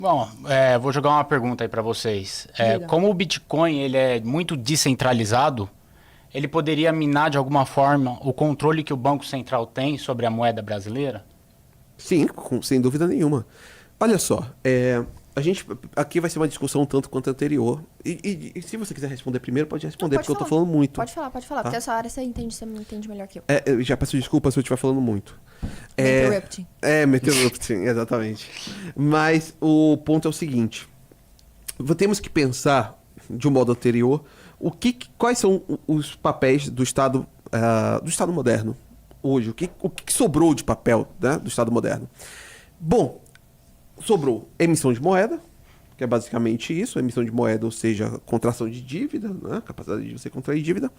Bom, vou jogar uma pergunta aí para vocês. Diga. Como o Bitcoin ele é muito descentralizado, ele poderia minar de alguma forma o controle que o Banco Central tem sobre a moeda brasileira? Sim, sem dúvida nenhuma. Olha só, a gente aqui vai ser uma discussão um tanto quanto anterior. E se você quiser responder primeiro, pode responder, Não, porque eu tô falar. falando muito. Pode falar, Tá? porque essa área você me entende melhor que eu. Eu já peço desculpa se eu estiver falando muito. Interrupting. Me interrupting, exatamente. Mas o ponto é o seguinte. Temos que pensar, de um modo anterior, quais são os papéis do Estado moderno hoje. O que sobrou de papel, né, do Estado moderno? Bom, sobrou emissão de moeda, que é basicamente isso, emissão de moeda, ou seja, contração de dívida, né, capacidade de você contrair dívida.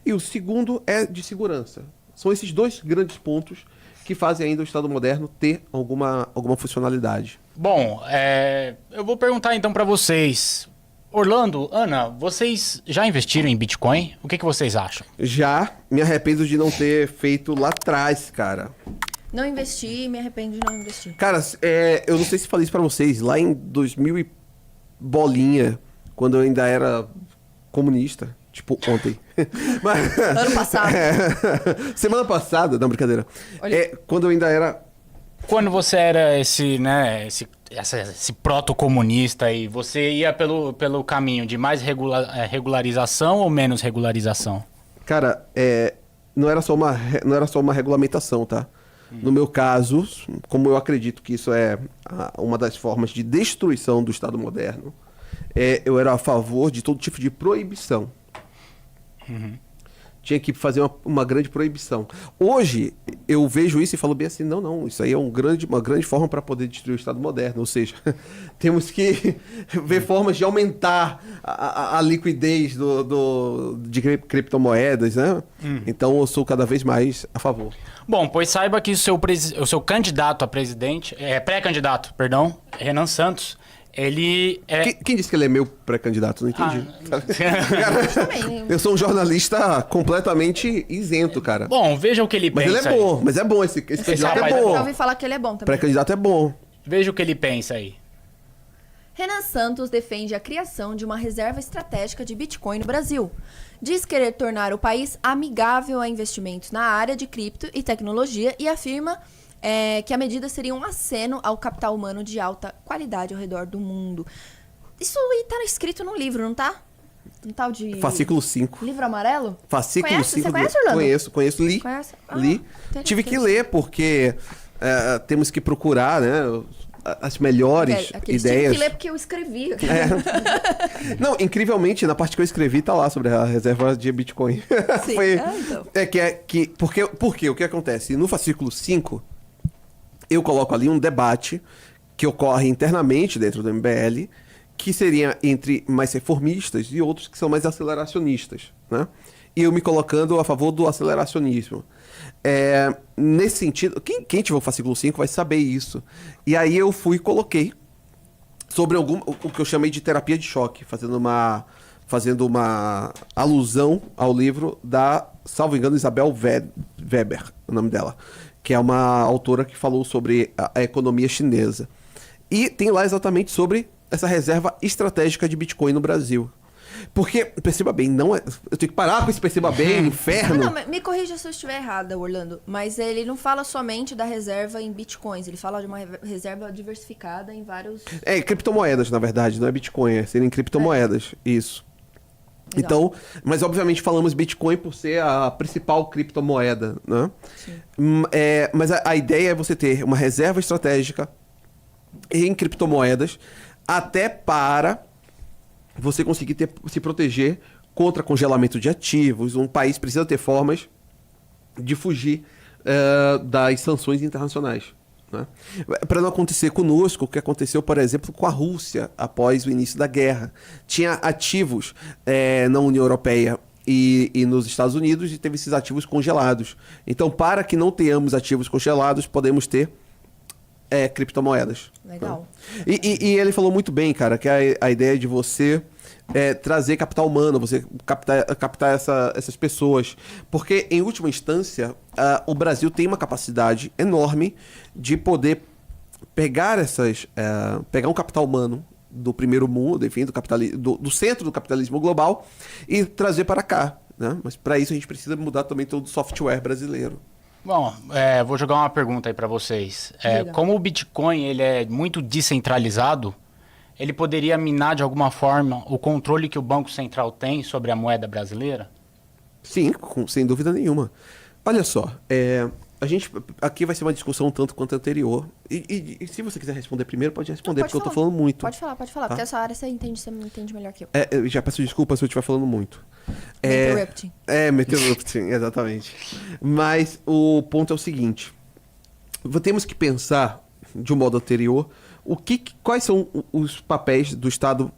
E o segundo é de segurança. São esses dois grandes pontos que fazem ainda o Estado moderno ter alguma funcionalidade. Bom, eu vou perguntar então para vocês. Orlando, Ana, vocês já investiram em Bitcoin? O que vocês acham? Já me arrependo de não ter feito lá atrás, cara. Não investi, me arrependo de não investir. Cara, eu não sei se falei isso pra vocês, lá em 2000 e bolinha, quando eu ainda era comunista, tipo ontem. Mas, Ano passado. semana passada, não, brincadeira. Olha. Quando eu ainda era... Quando você era esse proto-comunista aí, você ia pelo caminho de mais regularização ou menos regularização? Cara, não era só uma regulamentação, tá? No meu caso, como eu acredito que isso é uma das formas de destruição do Estado moderno, eu era a favor de todo tipo de proibição. Uhum. Tinha que fazer uma grande proibição. Hoje, eu vejo isso e falo bem assim, não, isso aí é uma grande forma para poder destruir o Estado moderno. Ou seja, temos que ver formas de aumentar a liquidez de criptomoedas, né? Então, eu sou cada vez mais a favor. Bom, pois saiba que o seu candidato a presidente, pré-candidato, perdão, Renan Santos, ele é... Quem disse que ele é meu pré-candidato? Não entendi. Também. Eu sou um jornalista completamente isento, cara. Bom, veja o que ele Mas pensa ele é aí. bom, mas é bom esse candidato rapaz é é Eu bom. ouvi falar que ele é bom também. Pré-candidato é bom. Veja o que ele pensa aí. Renan Santos defende a criação de uma reserva estratégica de Bitcoin no Brasil. Diz querer tornar o país amigável a investimentos na área de cripto e tecnologia e afirma que a medida seria um aceno ao capital humano de alta qualidade ao redor do mundo. Isso aí tá escrito no livro, não tá? Um tal de... Fascículo 5. Livro amarelo? Fascículo Conhece? 5. Você conhece, Orlando? Conheço, li. Conhece? Li. Interessante. Tive que ler, porque temos que procurar, né, as melhores Aqueles ideias. tive que ler porque eu escrevi. Não, incrivelmente, na parte que eu escrevi, tá lá sobre a reserva de Bitcoin. Sim. Então. Porque o que acontece? No fascículo 5, eu coloco ali um debate que ocorre internamente dentro do MBL, que seria entre mais reformistas e outros que são mais aceleracionistas, né? E eu me colocando a favor do aceleracionismo. Nesse sentido, quem tiver o fascículo 5 vai saber isso. E aí eu fui e coloquei sobre o que eu chamei de terapia de choque, fazendo uma alusão ao livro da, salvo engano, Isabel Weber, o nome dela, que é uma autora que falou sobre a economia chinesa. E tem lá exatamente sobre essa reserva estratégica de Bitcoin no Brasil. Porque, perceba bem, eu tenho que parar com esse perceba bem, inferno. Não, me corrija se eu estiver errada, Orlando. Mas ele não fala somente da reserva em bitcoins. Ele fala de uma reserva diversificada em vários... Criptomoedas, na verdade, não é Bitcoin, seriam criptomoedas, isso. Legal. Então, mas obviamente falamos Bitcoin por ser a principal criptomoeda, né? Sim. Mas a ideia é você ter uma reserva estratégica em criptomoedas, até para você conseguir se proteger contra congelamento de ativos. Um país precisa ter formas de fugir das sanções internacionais, né? Para não acontecer conosco o que aconteceu, por exemplo, com a Rússia após o início da guerra. Tinha ativos na União Europeia e nos Estados Unidos e teve esses ativos congelados. Então, para que não tenhamos ativos congelados, podemos ter criptomoedas. Legal. Né? E ele falou muito bem, cara, que a ideia de você trazer capital humano, você captar essas pessoas. Porque, em última instância, o Brasil tem uma capacidade enorme de poder pegar pegar um capital humano do primeiro mundo, enfim, do centro do capitalismo global e trazer para cá, né? Mas para isso a gente precisa mudar também todo o software brasileiro. Bom, vou jogar uma pergunta aí para vocês. Diga. Como o Bitcoin ele é muito descentralizado, ele poderia minar de alguma forma o controle que o Banco Central tem sobre a moeda brasileira? Sim, sem dúvida nenhuma. Olha só, a gente aqui vai ser uma discussão um tanto quanto anterior. E se você quiser responder primeiro, pode responder, Não, pode porque eu tô falar. falando muito. Pode falar, Tá? porque essa área você me entende melhor que eu. Eu já peço desculpa se eu estiver falando muito. Interrupting. Me interrupting, exatamente. Mas o ponto é o seguinte. Temos que pensar, de um modo anterior, quais são os papéis do Estado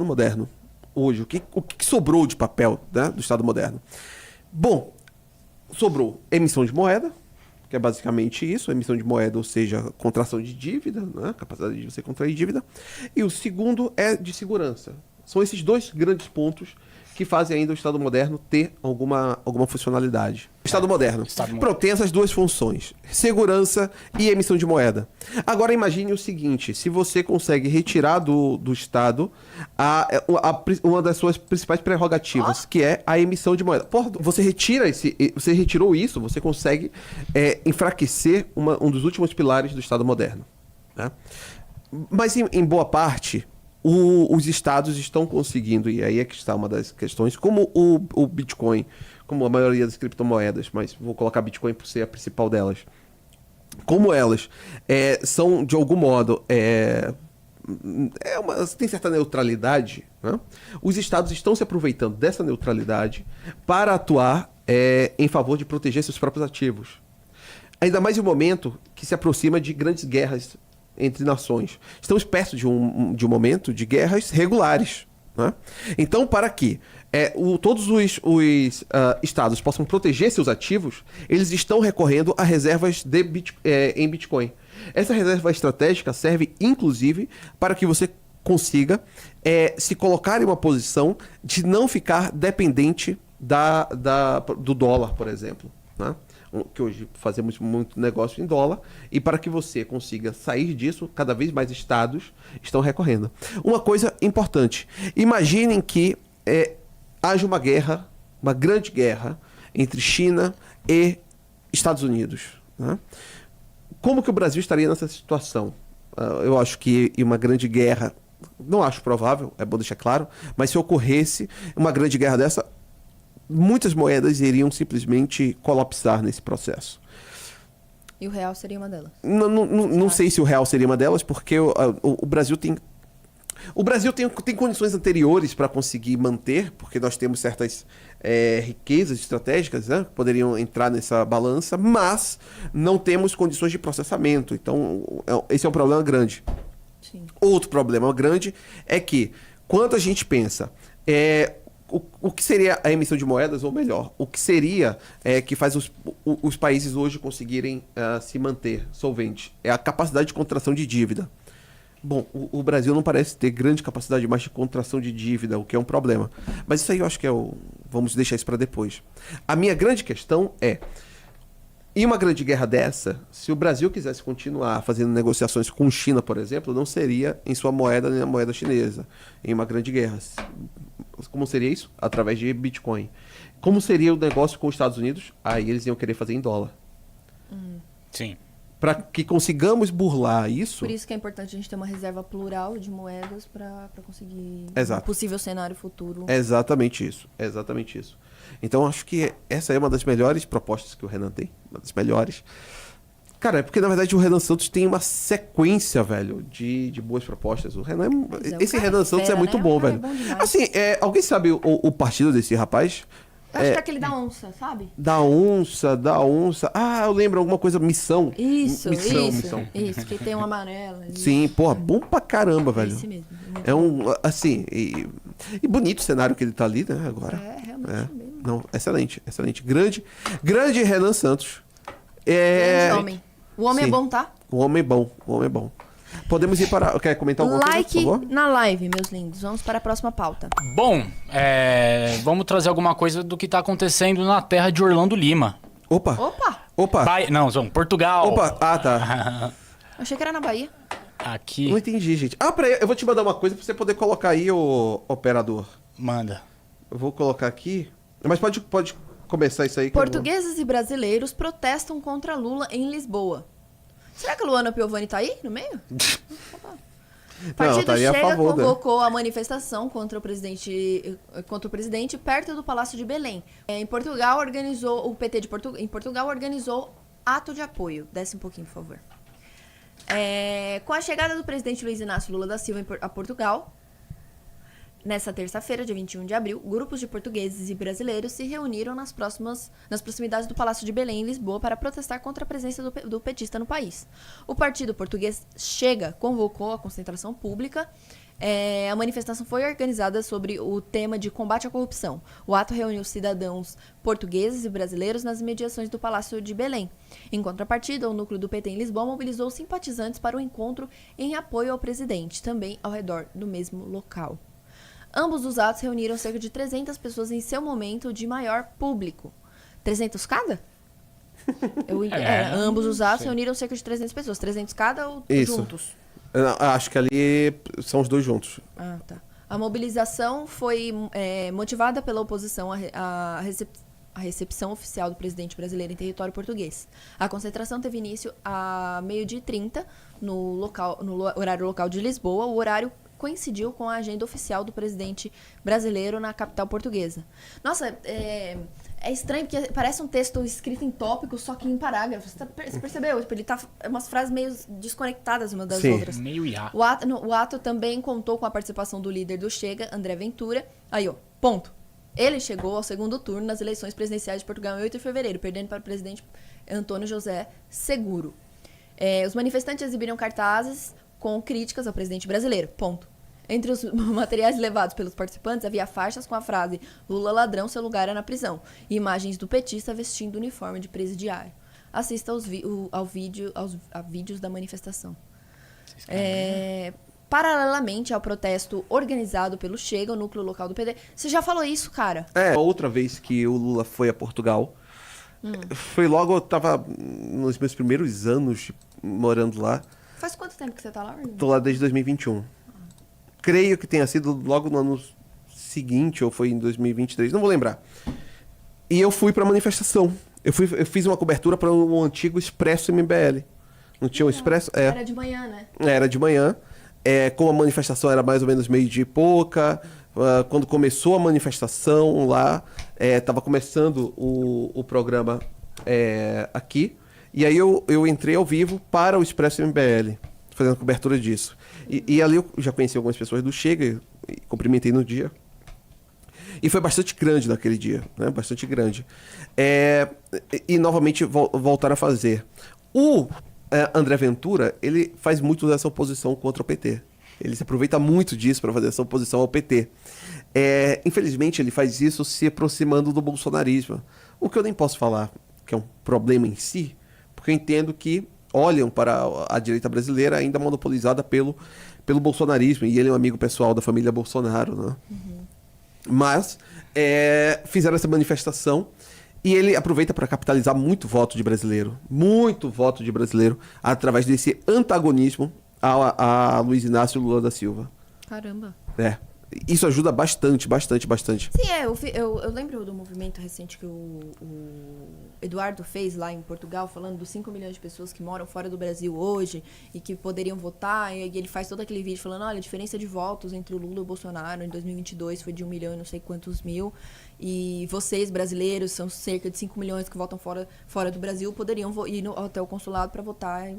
moderno hoje. O que sobrou de papel, né, do Estado moderno? Bom, sobrou emissão de moeda, que é basicamente isso, emissão de moeda, ou seja, contração de dívida, né, capacidade de você contrair dívida. E o segundo é de segurança. São esses dois grandes pontos que fazem ainda o Estado moderno ter alguma funcionalidade. Estado moderno. Pronto, tem essas duas funções: segurança e emissão de moeda. Agora imagine o seguinte: se você consegue retirar do Estado uma das suas principais prerrogativas, que é a emissão de moeda. Porra, você retirou isso, você consegue enfraquecer um dos últimos pilares do Estado moderno, né? Mas em boa parte, os estados estão conseguindo, e aí é que está uma das questões, como o Bitcoin, como a maioria das criptomoedas, mas vou colocar Bitcoin por ser a principal delas, como elas são, de algum modo, tem certa neutralidade, né? Os estados estão se aproveitando dessa neutralidade para atuar em favor de proteger seus próprios ativos. Ainda mais em um momento que se aproxima de grandes guerras entre nações. Estamos perto de um momento de guerras regulares, né? Então, para que todos os estados possam proteger seus ativos, eles estão recorrendo a reservas em Bitcoin. Essa reserva estratégica serve, inclusive, para que você consiga se colocar em uma posição de não ficar dependente do dólar, por exemplo, né? Que hoje fazemos muito negócio em dólar, e para que você consiga sair disso, cada vez mais estados estão recorrendo. Uma coisa importante: imaginem que haja uma grande guerra entre China e Estados Unidos, né? Como que o Brasil estaria nessa situação? Eu acho que uma grande guerra, não acho provável, é bom deixar claro, mas se ocorresse uma grande guerra dessa, muitas moedas iriam simplesmente colapsar nesse processo. E o real seria uma delas? Não sei se o real seria uma delas, porque o Brasil tem... O Brasil tem condições anteriores para conseguir manter, porque nós temos certas riquezas estratégicas, né, que poderiam entrar nessa balança, mas não temos condições de processamento. Então, esse é um problema grande. Sim. Outro problema grande é que, quando a gente pensa... O que seria a emissão de moedas, ou melhor, o que seria que faz os países hoje conseguirem se manter solventes? É a capacidade de contração de dívida. Bom, o Brasil não parece ter grande capacidade mais de contração de dívida, o que é um problema. Mas isso aí eu acho que vamos deixar isso para depois. A minha grande questão em uma grande guerra dessa, se o Brasil quisesse continuar fazendo negociações com China, por exemplo, não seria em sua moeda nem na moeda chinesa, em uma grande guerra. Como seria isso? Através de Bitcoin. Como seria o negócio com os Estados Unidos? Aí eles iam querer fazer em dólar. Sim. Para que consigamos burlar isso... Por isso que é importante a gente ter uma reserva plural de moedas para conseguir Exato. um possível cenário futuro. Exatamente isso. Exatamente isso. Então, acho que essa é uma das melhores propostas que o Renan tem. Uma das melhores. Cara, é porque, na verdade, o Renan Santos tem uma sequência, velho, de boas propostas. O Renan esse Renan Santos é muito bom, velho. Assim, alguém sabe o partido desse rapaz? Acho que é aquele da onça, sabe? Da onça. Ah, eu lembro alguma coisa, missão. Isso, Missão. Isso, que tem um amarelo. Sim, porra, bom pra caramba, velho. Esse mesmo. Assim, e bonito o cenário que ele tá ali, né, agora. Realmente bem. Não, excelente. Grande Renan Santos. Grande homem. O homem Sim. é bom, tá? O homem é bom. Podemos ir para... Quer comentar alguma coisa, por favor? Na live, meus lindos. Vamos para a próxima pauta. Bom, vamos trazer alguma coisa do que está acontecendo na terra de Orlando Lima. Opa! Opa! Portugal. Opa! Ah, tá. Achei que era na Bahia. Aqui, Não entendi, gente. Ah, peraí, eu vou te mandar uma coisa pra você poder colocar aí, ô operador. manda. Eu vou colocar aqui. Mas pode começar isso aí. Que Portugueses e brasileiros protestam contra Lula em Lisboa. Será que a Luana Piovani tá aí no meio? O partido tá aí a Chega favor, né? convocou a manifestação contra o presidente perto do Palácio de Belém. Em Portugal, o PT em Portugal organizou ato de apoio. Desce um pouquinho, por favor. Com a chegada do presidente Luiz Inácio Lula da Silva a Portugal, nessa terça-feira, dia 21 de abril, grupos de portugueses e brasileiros se reuniram nas proximidades do Palácio de Belém, em Lisboa, para protestar contra a presença do petista no país. O partido português Chega convocou a concentração pública. A manifestação foi organizada sobre o tema de combate à corrupção. O ato reuniu cidadãos portugueses e brasileiros nas imediações do Palácio de Belém. Em contrapartida, o núcleo do PT em Lisboa mobilizou simpatizantes para o encontro em apoio ao presidente, também ao redor do mesmo local. Ambos os atos reuniram cerca de 300 pessoas em seu momento de maior público. 300 cada? Ambos os atos reuniram cerca de 300 pessoas. 300 cada ou Isso. juntos? Não, acho que ali são os dois juntos. Ah, tá. A mobilização foi motivada pela oposição à recepção oficial do presidente brasileiro em território português. A concentração teve início a 12h30 no horário local de Lisboa. O horário coincidiu com a agenda oficial do presidente brasileiro na capital portuguesa. Nossa, é estranho porque parece um texto escrito em tópicos, só que em parágrafos. Você percebeu? Tipo, ele tá umas frases meio desconectadas umas das outras. Meio IA. O ato também contou com a participação do líder do Chega, André Ventura. Aí, ó, ponto. Ele chegou ao segundo turno nas eleições presidenciais de Portugal em 8 de fevereiro, perdendo para o presidente Antônio José Seguro. Os manifestantes exibiram cartazes com críticas ao presidente brasileiro. Ponto. Entre os materiais levados pelos participantes havia faixas com a frase "Lula ladrão, seu lugar é na prisão" e imagens do petista vestindo o uniforme de presidiário. Assista a vídeos da manifestação. Paralelamente ao protesto organizado pelo Chega, o núcleo local do PT... Você já falou isso, cara? Outra vez que o Lula foi a Portugal, foi logo, eu tava nos meus primeiros anos morando lá. Faz quanto tempo que você tá lá? Tô lá desde 2021. Creio que tenha sido logo no ano seguinte, ou foi em 2023, não vou lembrar. E eu fui pra manifestação. Eu fiz uma cobertura para o antigo Expresso MBL. Não tinha um Expresso? Era de manhã, né? Era de manhã. Como a manifestação era mais ou menos meio-dia e pouca, quando começou a manifestação lá, estava começando o programa aqui, e aí eu entrei ao vivo para o Expresso MBL, fazendo cobertura disso. E ali eu já conheci algumas pessoas do Chega, e cumprimentei no dia. E foi bastante grande naquele dia, né? Bastante grande. E novamente voltaram a fazer. O André Ventura, ele faz muito dessa oposição contra o PT. Ele se aproveita muito disso para fazer essa oposição ao PT. Infelizmente, ele faz isso se aproximando do bolsonarismo. O que eu nem posso falar que é um problema em si, porque eu entendo que olham para a direita brasileira ainda monopolizada pelo bolsonarismo, e ele é um amigo pessoal da família Bolsonaro, né? Uhum. Mas fizeram essa manifestação e ele aproveita para capitalizar muito voto de brasileiro, através desse antagonismo a Luiz Inácio Lula da Silva. Caramba. Isso ajuda bastante. Sim, eu lembro do movimento recente que o Eduardo fez lá em Portugal, falando dos 5 milhões de pessoas que moram fora do Brasil hoje e que poderiam votar, e ele faz todo aquele vídeo falando, olha, a diferença de votos entre o Lula e o Bolsonaro em 2022 foi de 1 milhão e não sei quantos mil, e vocês, brasileiros, são cerca de 5 milhões que votam fora do Brasil, poderiam ir até o consulado para votar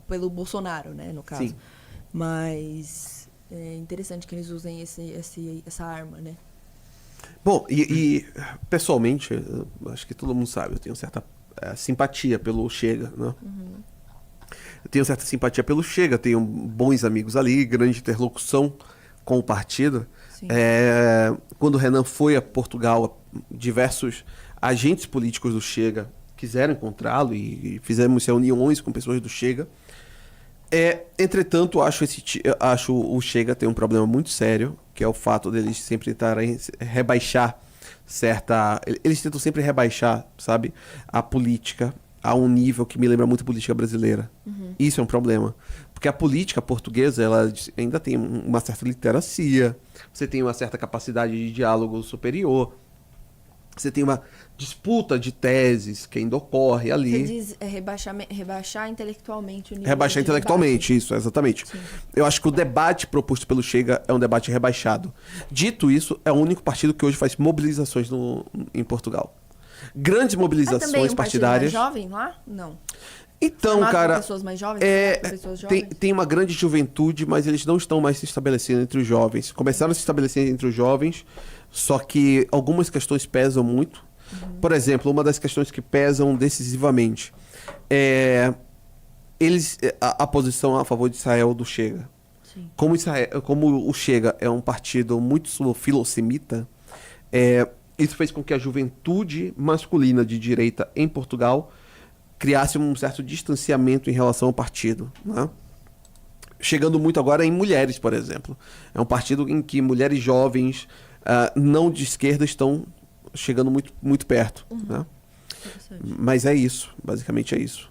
pelo Bolsonaro, né, no caso. Sim. Mas é interessante que eles usem essa arma, né? Bom, e pessoalmente, acho que todo mundo sabe, eu tenho certa simpatia pelo Chega, né? Uhum. Eu tenho certa simpatia pelo Chega, tenho bons amigos ali, grande interlocução com o partido. Quando o Renan foi a Portugal, diversos agentes políticos do Chega quiseram encontrá-lo e fizemos reuniões com pessoas do Chega. Entretanto, acho o Chega tem um problema muito sério, que é o fato deles sempre tentarem rebaixar eles tentam sempre rebaixar, sabe, a política a um nível que me lembra muito a política brasileira. Isso é um problema. Porque a política portuguesa, ela ainda tem uma certa literacia, você tem uma certa capacidade de diálogo superior, você tem uma disputa de teses que ainda ocorre Você ali. diz rebaixar intelectualmente o nível Rebaixar de intelectualmente, isso, exatamente. Sim. Eu acho que o debate proposto pelo Chega é um debate rebaixado. Dito isso, é o único partido que hoje faz mobilizações em Portugal. Grandes É também mobilizações um partido partidárias. mais jovem lá? Não. Então, Formado por cara, pessoas mais jovens? Formado por pessoas jovens? tem uma grande juventude, mas eles não estão mais se estabelecendo entre os jovens. Começaram a se estabelecer entre os jovens, só que algumas questões pesam muito. Por exemplo, uma das questões que pesam decisivamente é a posição a favor de Israel do Chega. Sim. Como o Chega é um partido muito filosemita, isso fez com que a juventude masculina de direita em Portugal criasse um certo distanciamento em relação ao partido, né? Chegando muito agora em mulheres, por exemplo. É um partido em que mulheres jovens, não de esquerda, estão chegando muito, muito perto, né? Interessante. Mas é isso, basicamente é isso.